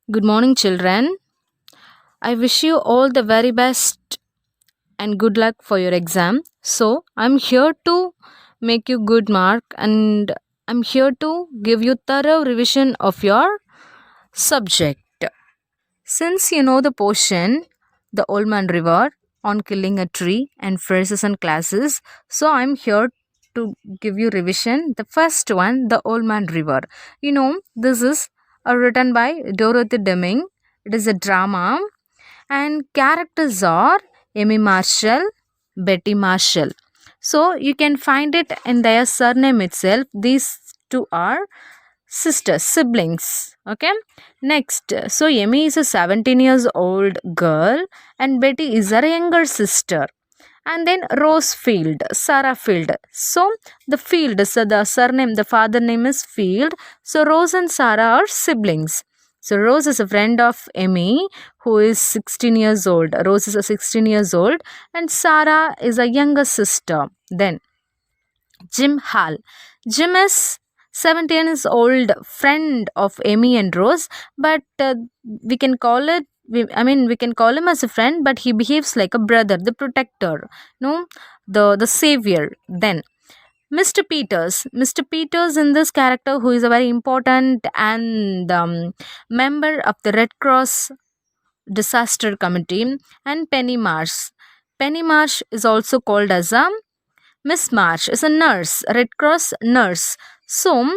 Good morning, children. I wish you all the very best and good luck for your exam. So, I'm here to make you good mark and I'm here to give you thorough revision of your subject. Since you know the portion, the Old Man River on killing a tree and phrases and classes, so I'm here to give you revision. The first one, the Old Man River. This is written by Dorothy Deming. It is a drama and characters are Amy Marshall, Betty Marshall. So you can find it in their surname itself. These two are sisters, siblings. Okay. Next, so Amy is a 17 years old girl and Betty is her younger sister. And then Rose Field, Sarah Field. So the Field, so the surname, the father name is Field. So Rose and Sarah are siblings. So Rose is a friend of Amy who is 16 years old. Rose is a 16 years old and Sarah is a younger sister. Then Jim Hall. Jim is 17 years old friend of Amy and Rose, but we can call it we can call him as a friend, but he behaves like a brother, the protector, no, the savior. Then Mr. Peters. Mr. Peters in this character who is a very important and member of the Red Cross disaster committee, and Penny Marsh. Penny Marsh is also called as a Miss March, is a nurse, Red Cross nurse. So,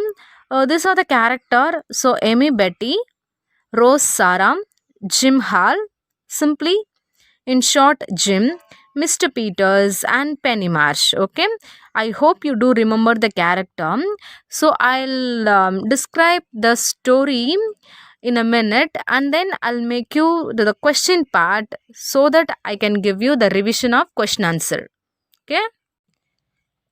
these are the character. So, Amy, Betty, Rose, Sarah, Jim Hall, simply in short, Jim, Mr. Peters, and Penny Marsh. Okay, I hope you do remember the character. So, I'll describe the story in a minute and then I'll make you the question part so that I can give you the revision of question answer. Okay.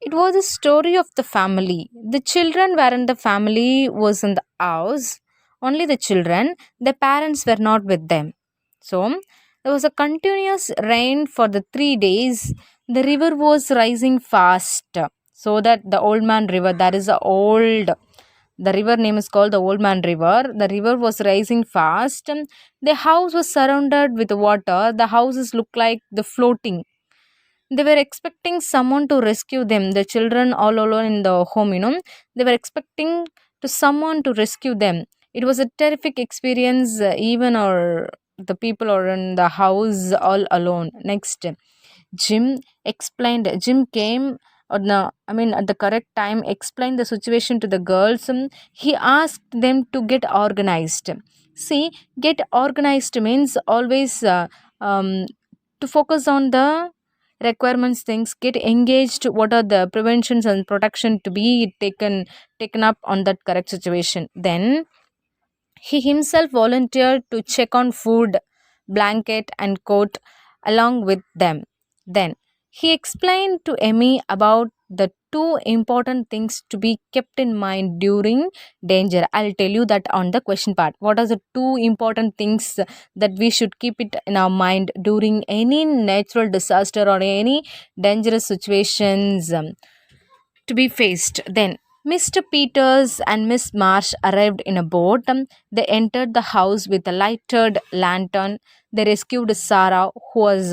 It was a story of the family. The children weren't the family was in the house. Only the children. The parents were not with them. So there was a continuous rain for the 3 days. The river was rising fast. So that the Old Man River, that is the old. The river name is called the Old Man River. The river was rising fast. The house was surrounded with water. The houses looked like the floating. They were expecting someone to rescue them, the children all alone in the home. They were expecting to someone to rescue them. It was a terrific experience, even or the people are in the house all alone. Next, Jim came at the correct time, explained the situation to the girls. He asked them to get organized. See, get organized means always to focus on the requirements, things, get engaged, what are the preventions and protection to be taken up on that correct situation. Then he himself volunteered to check on food, blanket and coat along with them. Then he explained to Emmy about the two important things to be kept in mind during danger. I'll tell you that on the question part. What are the two important things that we should keep it in our mind during any natural disaster or any dangerous situations to be faced? Then Mr. Peters and Miss Marsh arrived in a boat. They entered the house with a lighted lantern. They rescued Sarah, who was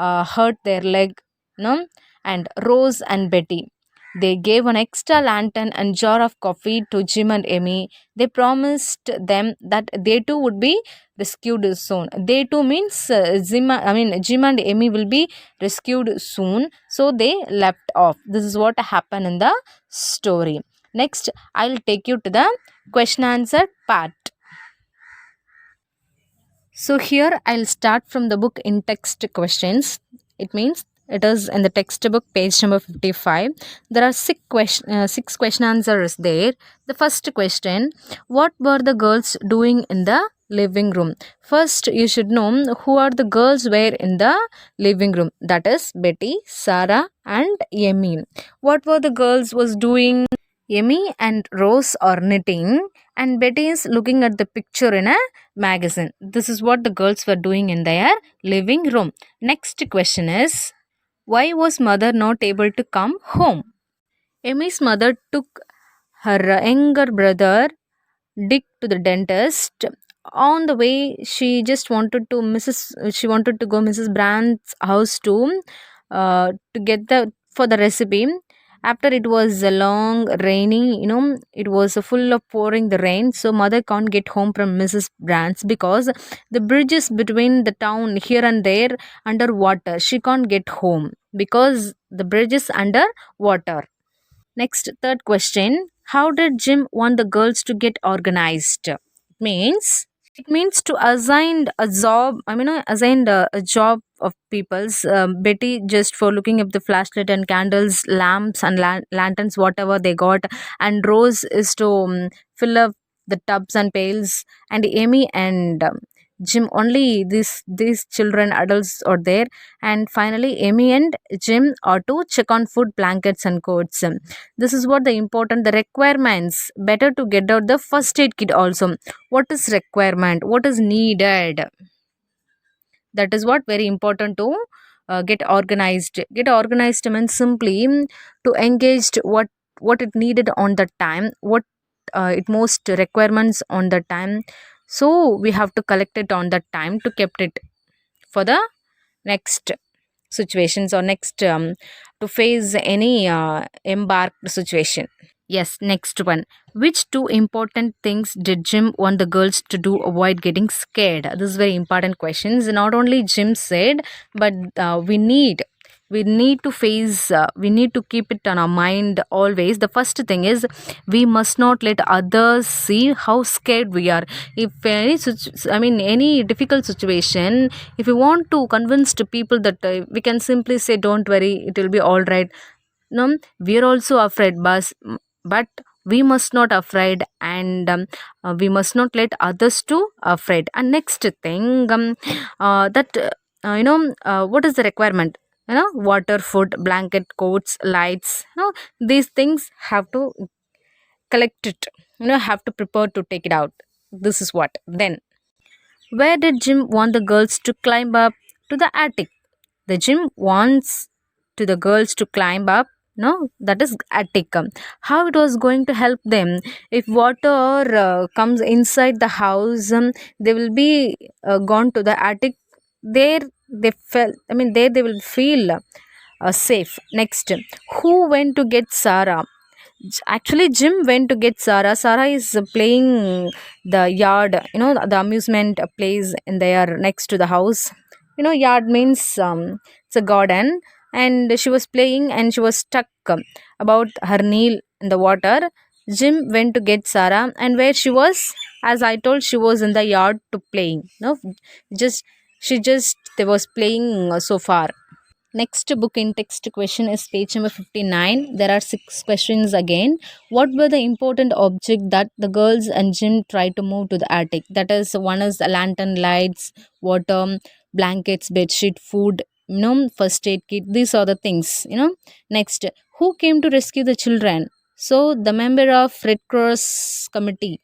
hurt their leg, no? And Rose and Betty. They gave an extra lantern and jar of coffee to Jim and Amy. They promised them that they too would be rescued soon. They too means Jim and Amy will be rescued soon. So they left off. This is what happened in the story. Next, I'll take you to the question answer part. So here I'll start from the book in text questions. It means it is in the textbook page number 55. There are six question answers there. The first question, what were the girls doing in the living room? First you should know who are the girls were in the living room. That is Betty, Sarah and Amy. What were the girls was doing? Amy and Rose are knitting and Betty is looking at the picture in a magazine. This is what the girls were doing in their living room. Next question is, why was mother not able to come home? Amy's mother took her younger brother Dick to the dentist On the way, she wanted to go Mrs. Brand's house to get the for the recipe. After it was a long rainy, it was full of pouring the rain, so mother can't get home from Mrs. Brand's because the bridges between the town here and there underwater. She can't get home because the bridge is under water. Next, third question. How did Jim want the girls to get organized? Means it means to assign a job. Assigned a job of people's. Betty just for looking up the flashlight and candles, lamps and lanterns, whatever they got, and Rose is to fill up the tubs and pails, and Amy and Jim only these children adults are there, and finally Amy and Jim are to check on food, blankets and coats. This is what the important the requirements. Better to get out the first aid kit also. What is requirement? What is needed? That is what very important to get organized means simply to engage what it needed on the time, what it most requirements on the time, so we have to collect it on that time to kept it for the next situations or next to face any embarked situation. Yes, next one. Which two important things did Jim want the girls to do avoid getting scared? This is very important questions. Not only Jim said, but we need to face we need to keep it on our mind always. The first thing is we must not let others see how scared we are. If any difficult situation, if we want to convince the people that we can simply say don't worry, it will be all right. No, we are also afraid, but we must not afraid, and we must not let others to afraid. And next thing, that what is the requirement? Water, food, blanket, coats, lights. These things have to collect it. Have to prepare to take it out. This is what. Then, where did Jim want the girls to climb up to the attic? The Jim wants to the girls to climb up. No, that is attic. How it was going to help them? If water comes inside the house, they will be gone to the attic. There they felt. There they will feel safe. Next, who went to get Sarah? Actually, Jim went to get Sarah. Sarah is playing the yard, the amusement place in there next to the house. Yard means it's a garden, and she was playing and she was stuck about her knee in the water. Jim went to get Sarah, and where she was, as I told, she was in the yard to playing. No, just she just they was playing so far. Next book in text question is page number 59. There are six questions again. What were the important object that the girls and Jim tried to move to the attic? That is, one is the lantern, lights, water, blankets, bedsheet, food, first aid kit. These are the things. Next, who came to rescue the children? So the member of Red Cross committee,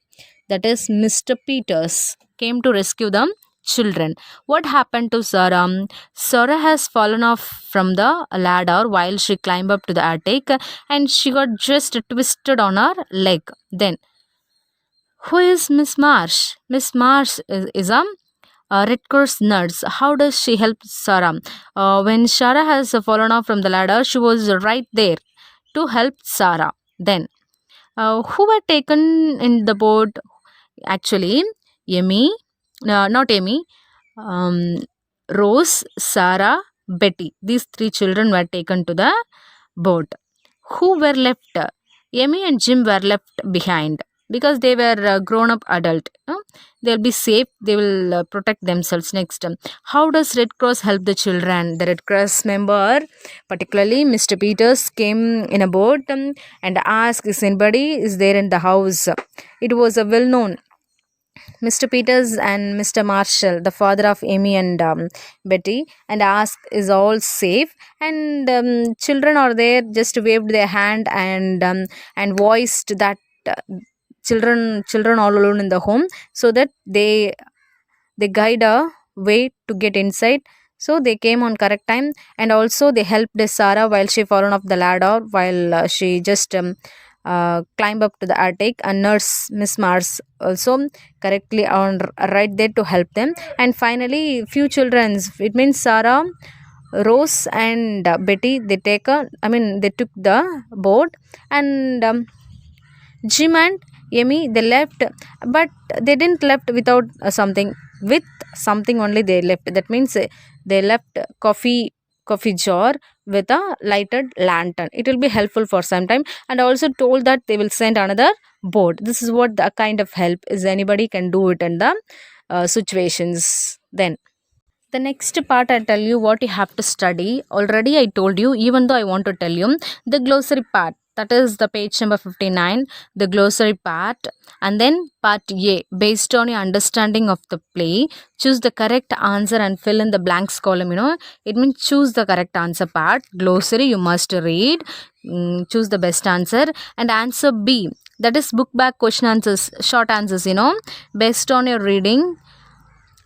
that is Mr. Peters, came to rescue the children. What happened to Sarah? Sarah has fallen off from the ladder while she climbed up to the attic, and she got just twisted on her leg. Then, who is Miss Marsh? Miss Marsh is a Red Cross nurse. How does she help Sarah? When Sarah has fallen off from the ladder, she was right there to help Sarah. Then, who were taken in the boat? Actually, Amy, not Amy, um, Rose, Sarah, Betty. These three children were taken to the boat. Who were left? Amy and Jim were left behind because they were grown up adult. They'll be safe. They will protect themselves. Next, how does Red Cross help the children? The Red Cross member, particularly Mr. Peters, came in a boat and asked if anybody is there in the house. It was a well known Mr. Peters and Mr. Marshall, the father of Amy and Betty, and asked, "Is all safe?" And children are there, just waved their hand and voiced that children all alone in the home, so that they guide a way to get inside. So they came on correct time, and also they helped Sarah while she fallen off the ladder while she just climb up to the attic, and nurse Miss Mars also correctly on right there to help them. And finally few children's, it means Sarah, Rose and Betty, they took the boat. And Jim and Amy, they left, but they didn't left without something. With something only they left. That means they left coffee jar with a lighted lantern. It will be helpful for some time. And also told that they will send another boat. This is what the kind of help is anybody can do it in the situations. Then the next part, I tell you what you have to study. Already I told you, even though I want to tell you the glossary part. That is the page number 59, the glossary part. And then part A, based on your understanding of the play, choose the correct answer and fill in the blanks column. It means choose the correct answer part. Glossary you must read. Choose the best answer. And answer B, that is book back question answers, short answers, based on your reading.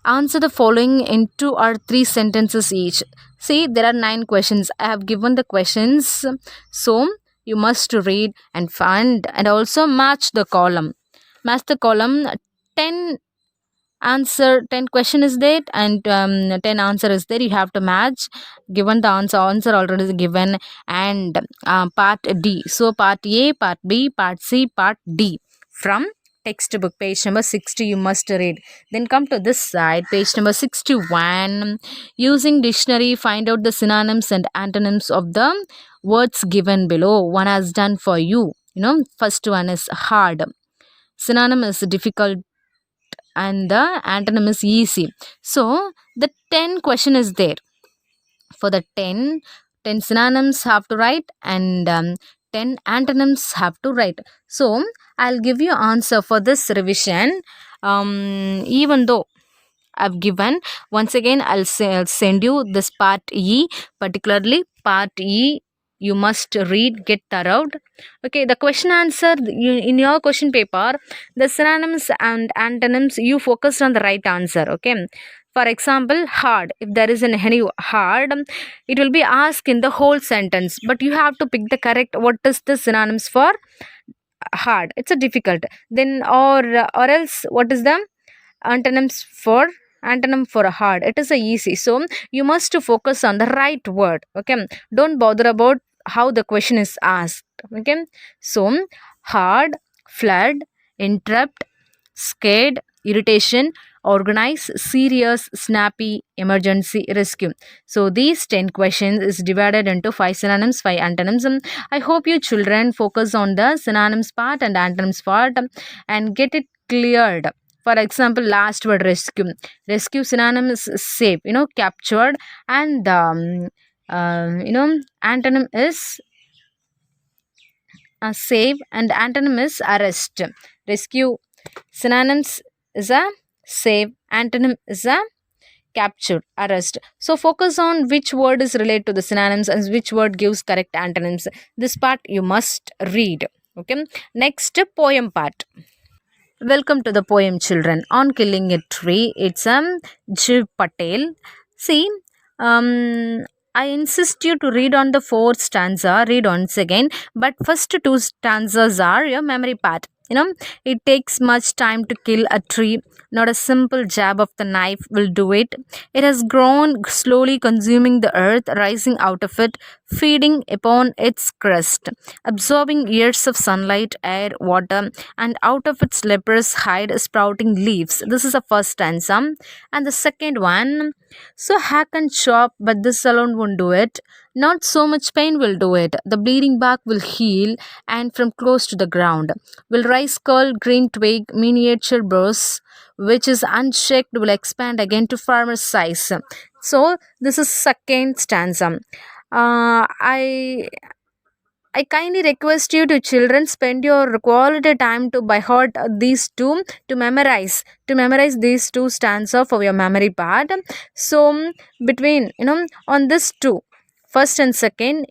Answer the following in 2 or 3 sentences each. See, there are 9 questions. I have given the questions. So, you must read and find and also match the column. Match the column. 10 10 question is there, and 10 answer is there. You have to match. Given the answer already is given. And part D. So, part A, part B, part C, part D. From textbook, page number 60 you must read. Then come to this side, page number 61. Using dictionary, find out the synonyms and antonyms of the words given below. One has done for you. First one is hard. Synonym is difficult and the antonym is easy. So the 10 question is there. For the 10 synonyms have to write, and 10 antonyms have to write. So I'll give you answer for this revision. Even though I've given, once again I'll send you this part E, particularly part E. You must read, get thorough. Okay, the question answer in your question paper, the synonyms and antonyms, you focused on the right answer. Okay, for example, hard. If there is any hard, it will be asked in the whole sentence, but you have to pick the correct. What is the synonyms for hard? It's a difficult. Then or else, what is the antonyms for antonym for a hard? It is a easy. So you must focus on the right word. Okay, don't bother about how the question is asked. Okay, so hard, flood, interrupt, scared, irritation, organize, serious, snappy, emergency, rescue. So these 10 questions is divided into 5 synonyms, 5 antonyms. I hope you children focus on the synonyms part and antonyms part and get it cleared. For example, last word rescue. Rescue synonym is save, captured, and antonym is save, and antonym is arrest. Rescue synonyms is a save, antonym is a capture, arrest. So focus on which word is related to the synonyms and which word gives correct antonyms. This part you must read. Okay, next poem part. Welcome to the poem, children. On Killing a Tree. It's Jiv Patel. See, I insist you to read on the fourth stanza. Read once again. But first two stanzas are your memory part. It takes much time to kill a tree. Not a simple jab of the knife will do it. It has grown, slowly consuming the earth, rising out of it, feeding upon its crust, absorbing years of sunlight, air, water, and out of its leprous hide sprouting leaves. This is the first stanza. And the second one, so hack and chop, but this alone won't do it. Not so much pain will do it. The bleeding bark will heal, and from close to the ground will rise curled green twig, miniature bursts, which is unchecked will expand again to farmer's size. So this is second stanza. I kindly request you to children spend your quality time to by heart these two, to memorize these two stanza for your memory part. So between on this two, first and second,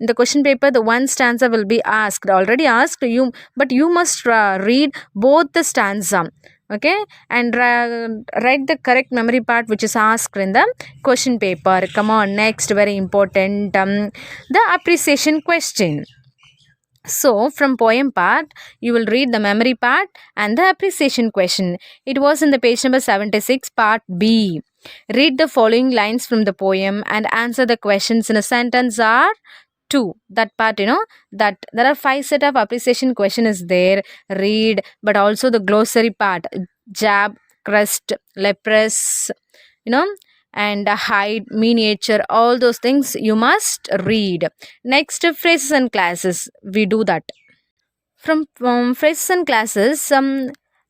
in the question paper the one stanza will be asked, already asked you, but you must read both the stanza. Okay, and write the correct memory part which is asked in the question paper. Come on, next, very important, the appreciation question. So, from poem part, you will read the memory part and the appreciation question. It was in the page number 76, part B. Read the following lines from the poem and answer the questions in a sentence or two. That part, that there are five set of appreciation question is there. Read, but also the glossary part. Jab, crust, leprous, you know, and hide, miniature, all those things you must read. Next, phrases and classes. We do that. From phrases and classes,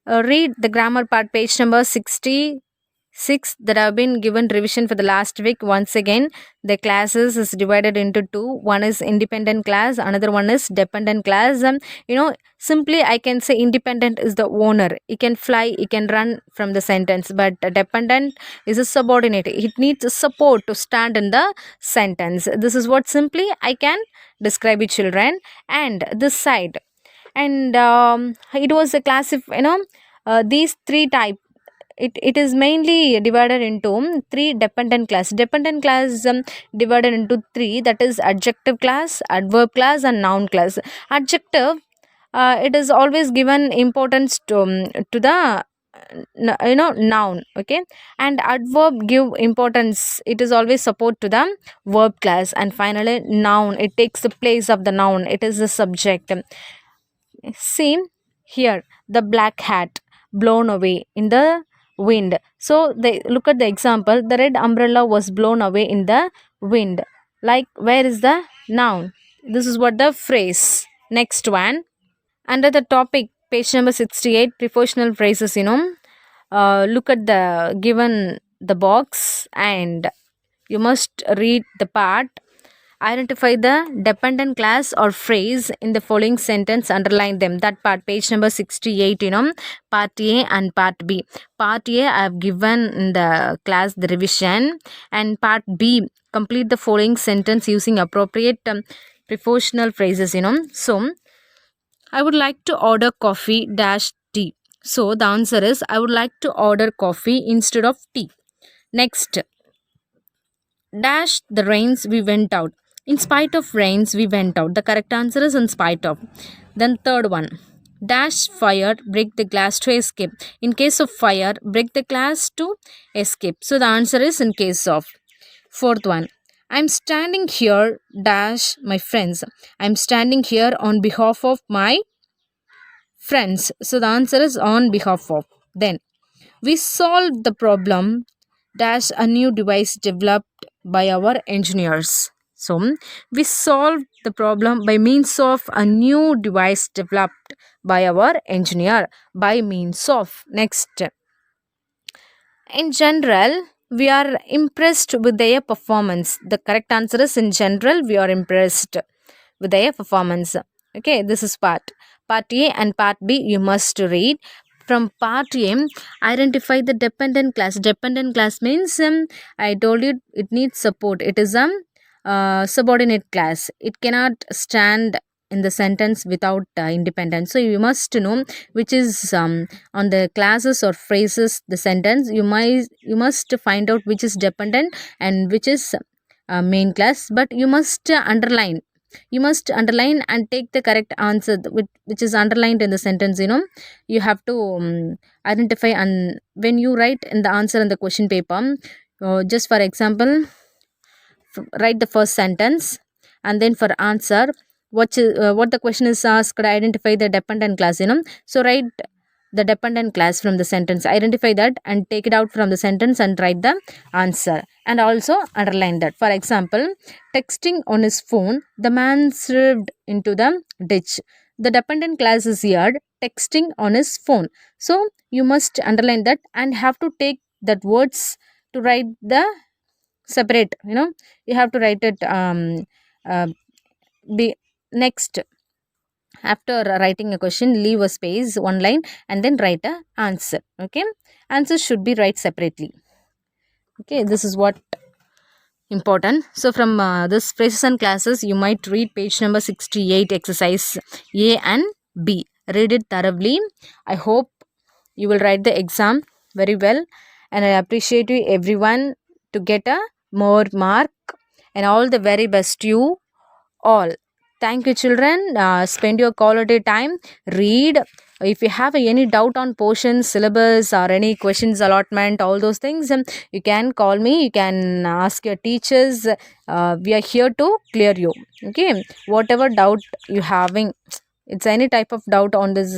read the grammar part, page number 66 that have been given revision for the last week. Once again, the classes is divided into two. One is independent class, another one is dependent class. Simply I can say independent is the owner. He can fly, he can run from the sentence, but dependent is a subordinate. It needs support to stand in the sentence. This is what simply I can describe it, children. And this side, and it was a class of these three type. It is mainly divided into three dependent class, divided into three, that is adjective class, adverb class, and noun class. Adjective, it is always given importance to the noun, okay, and adverb give importance, it is always support to the verb class, and finally noun, it takes the place of the noun, it is the subject. See here, the black hat blown away in the wind. So they look at the example. The red umbrella was blown away in the wind. Like, where is the noun? This is what the phrase. Next one. Under the topic, page number 68, prepositional phrases, look at the given the box and you must read the part. Identify the dependent class or phrase in the following sentence, underline them. That part, page number 68, part A and part B. Part A, I have given in the class the revision, and part B, complete the following sentence using appropriate prepositional phrases, So, I would like to order coffee dash tea. So, the answer is I would like to order coffee instead of tea. Next, dash the rains we went out. In spite of rains we went out. The correct answer is in spite of. Then third one, dash fire, break the glass to escape. In case of fire, break the glass to escape. So the answer is in case of. Fourth one, I'm standing here dash my friends. I'm standing here on behalf of my friends. So the answer is on behalf of. Then we solved the problem dash a new device developed by our engineers. So we solved the problem by means of a new device developed by our engineer, by means of. Next, in general, we are impressed with their performance. The correct answer is in general, we are impressed with their performance. Okay, this is part A, and part B you must read. From part A, identify the dependent class. Dependent class means, I told you, it needs support. It is a subordinate class. It cannot stand in the sentence without independence. So you must know which is on the classes or phrases the sentence. You must find out which is dependent and which is main class. But you must underline. You must underline and take the correct answer which is underlined in the sentence. You have to identify, and when you write in the answer in the question paper, just for example, write the first sentence, and then for answer, what the question is asked, identify the dependent class. So write the dependent class from the sentence, identify that and take it out from the sentence and write the answer, and also underline that. For example, texting on his phone, the man slipped into the ditch. The dependent class is here, texting on his phone. So you must underline that and have to take that words to write the separate. You have to write it uh, be next. After writing a question, leave a space, one line, and then write a answer. Okay, answers should be write separately. Okay, this is what important. So from this phrases and classes, you might read page number 68, exercise A and B. Read it thoroughly. I hope you will write the exam very well, and I appreciate you everyone to get a more mark, and all the very best to you all. Thank you, children. Spend your quality time. Read. If you have any doubt on portions, syllabus, or any questions allotment, all those things, you can call me. You can ask your teachers. We are here to clear you. Okay. Whatever doubt you having, it's any type of doubt on this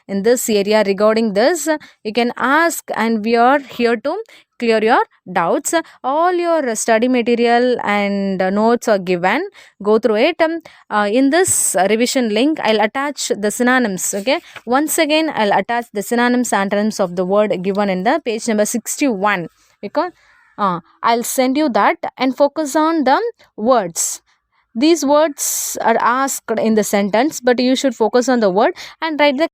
in this area regarding this, you can ask, and we are here to clear your doubts. All your study material and notes are given. Go through it. In this revision link, I'll attach the synonyms. Okay, once again I'll attach the synonyms antonyms of the word given in the page number 61. Because I'll send you that, and focus on the words. These words are asked in the sentence, but you should focus on the word and write the